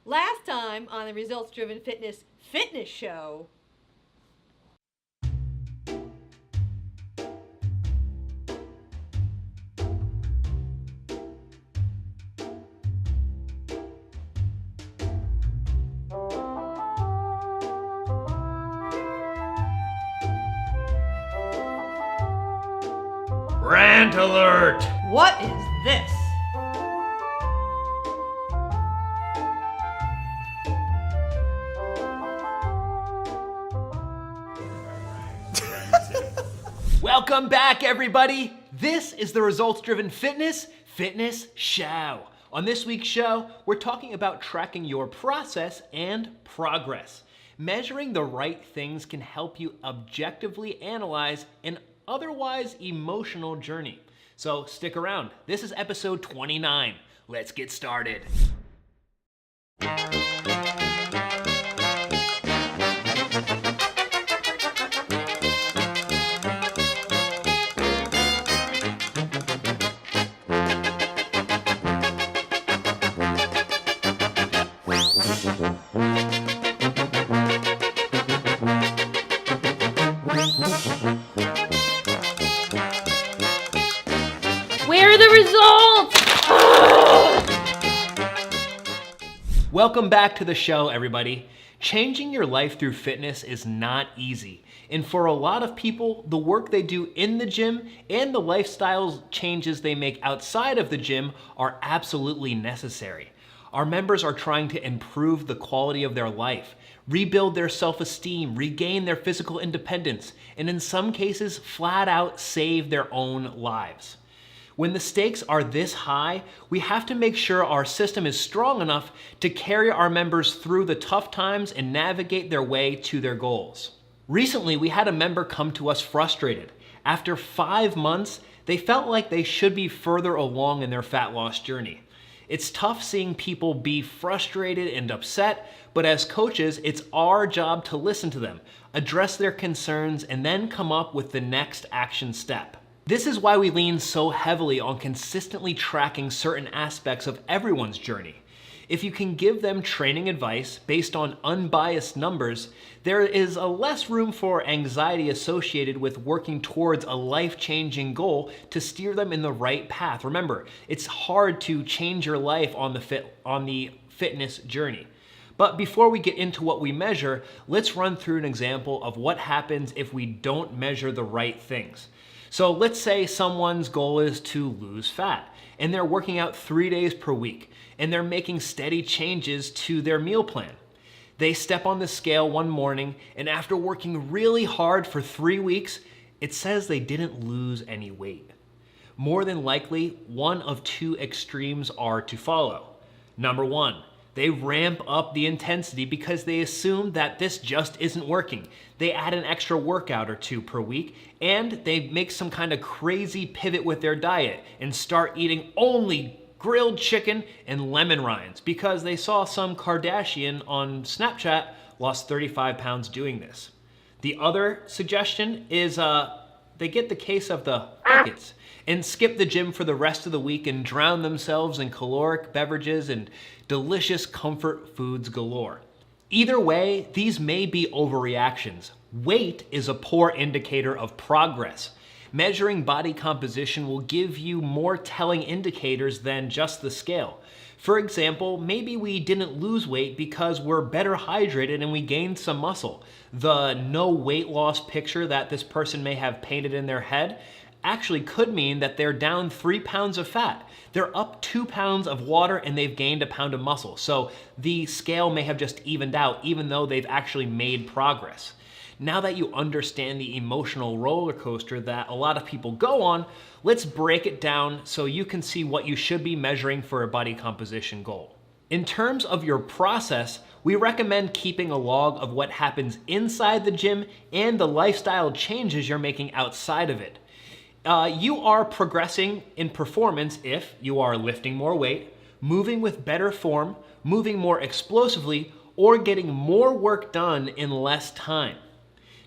Last time on the Results Driven Fitness Show. Rant alert! What is this? Welcome back, everybody. This is the Results Driven Fitness Show. On this week's show, we're talking about tracking your process and progress. Measuring the right things can help you objectively analyze an otherwise emotional journey. So stick around. This is episode 29. Let's get started. Where are the results? Welcome back to the show, everybody. Changing your life through fitness is not easy. And for a lot of people, the work they do in the gym and the lifestyle changes they make outside of the gym are absolutely necessary. Our members are trying to improve the quality of their life, rebuild their self-esteem, regain their physical independence, and in some cases, flat out save their own lives. When the stakes are this high, we have to make sure our system is strong enough to carry our members through the tough times and navigate their way to their goals. Recently, we had a member come to us frustrated. After 5 months, they felt like they should be further along in their fat loss journey. It's tough seeing people be frustrated and upset, but as coaches, it's our job to listen to them, address their concerns, and then come up with the next action step. This is why we lean so heavily on consistently tracking certain aspects of everyone's journey. If you can give them training advice based on unbiased numbers, there is a less room for anxiety associated with working towards a life-changing goal to steer them in the right path. Remember, it's hard to change your life on the fitness journey. But before we get into what we measure, let's run through an example of what happens if we don't measure the right things. So let's say someone's goal is to lose fat and they're working out 3 days per week and they're making steady changes to their meal plan. They step on the scale one morning and after working really hard for 3 weeks, it says they didn't lose any weight. More than likely, one of two extremes are to follow. Number one, they ramp up the intensity because they assume that this just isn't working. They add an extra workout or two per week, and they make some kind of crazy pivot with their diet and start eating only grilled chicken and lemon rinds because they saw some Kardashian on Snapchat lost 35 pounds doing this. The other suggestion is they get the case of the buckets and skip the gym for the rest of the week and drown themselves in caloric beverages and delicious comfort foods galore. Either way, these may be overreactions. Weight is a poor indicator of progress. Measuring body composition will give you more telling indicators than just the scale. For example, maybe we didn't lose weight because we're better hydrated and we gained some muscle. The no weight loss picture that this person may have painted in their head actually could mean that they're down 3 pounds of fat. They're up 2 pounds of water and they've gained a pound of muscle. So the scale may have just evened out even though they've actually made progress. Now that you understand the emotional roller coaster that a lot of people go on, let's break it down so you can see what you should be measuring for a body composition goal. In terms of your process, we recommend keeping a log of what happens inside the gym and the lifestyle changes you're making outside of it. You are progressing in performance if you are lifting more weight, moving with better form, moving more explosively, or getting more work done in less time.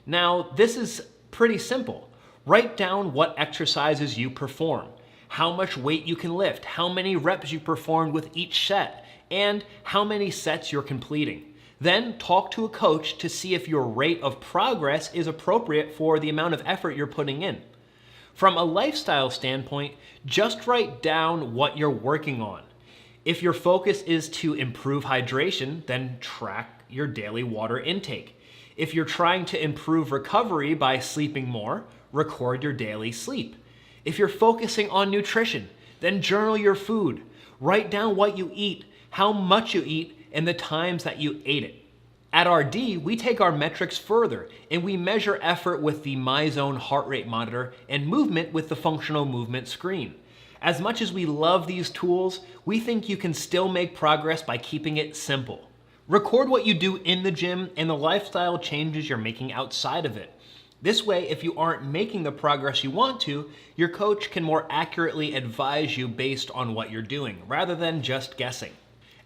Now, this is pretty simple. Write down what exercises you perform, how much weight you can lift, how many reps you performed with each set, and how many sets you're completing. Then talk to a coach to see if your rate of progress is appropriate for the amount of effort you're putting in. From a lifestyle standpoint, just write down what you're working on. If your focus is to improve hydration, then track your daily water intake. If you're trying to improve recovery by sleeping more, record your daily sleep. If you're focusing on nutrition, then journal your food. Write down what you eat, how much you eat, and the times that you ate it. At RD, we take our metrics further and we measure effort with the MyZone heart rate monitor and movement with the functional movement screen. As much as we love these tools, we think you can still make progress by keeping it simple. Record what you do in the gym and the lifestyle changes you're making outside of it. This way, if you aren't making the progress you want to, your coach can more accurately advise you based on what you're doing, rather than just guessing.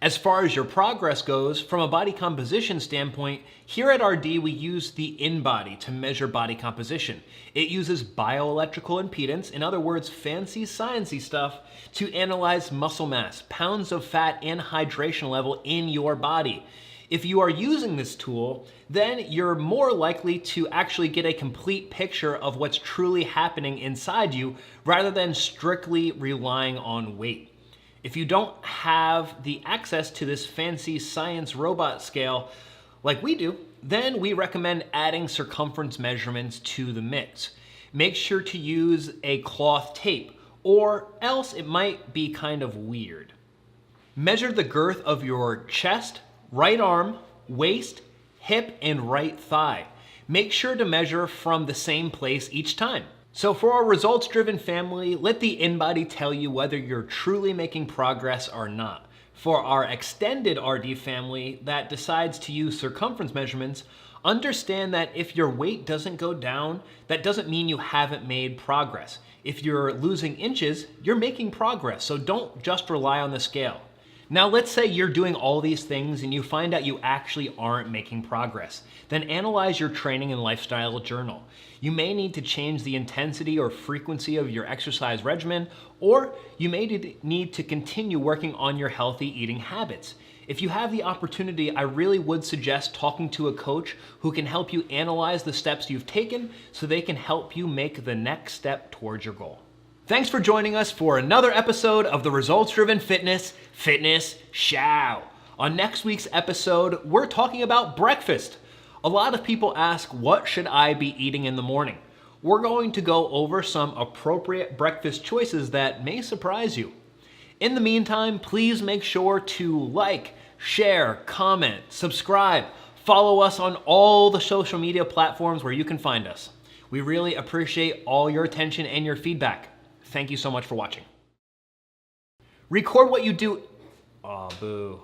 As far as your progress goes, from a body composition standpoint, here at RD we use the InBody to measure body composition. It uses bioelectrical impedance, in other words, fancy sciencey stuff, to analyze muscle mass, pounds of fat, and hydration level in your body. If you are using this tool, then you're more likely to actually get a complete picture of what's truly happening inside you rather than strictly relying on weight. If you don't have the access to this fancy science robot scale like we do, then we recommend adding circumference measurements to the mix. Make sure to use a cloth tape, or else it might be kind of weird. Measure the girth of your chest, right arm, waist, hip, and right thigh. Make sure to measure from the same place each time. So for our results-driven family, let the InBody tell you whether you're truly making progress or not. For our extended RD family that decides to use circumference measurements, understand that if your weight doesn't go down, that doesn't mean you haven't made progress. If you're losing inches, you're making progress, so don't just rely on the scale. Now let's say you're doing all these things and you find out you actually aren't making progress. Then analyze your training and lifestyle journal. You may need to change the intensity or frequency of your exercise regimen, or you may need to continue working on your healthy eating habits. If you have the opportunity, I really would suggest talking to a coach who can help you analyze the steps you've taken so they can help you make the next step towards your goal. Thanks for joining us for another episode of the Results Driven Fitness Show. On next week's episode, we're talking about breakfast. A lot of people ask, what should I be eating in the morning? We're going to go over some appropriate breakfast choices that may surprise you. In the meantime, please make sure to like, share, comment, subscribe, follow us on all the social media platforms where you can find us. We really appreciate all your attention and your feedback. Thank you so much for watching. Record what you do. Oh, boo.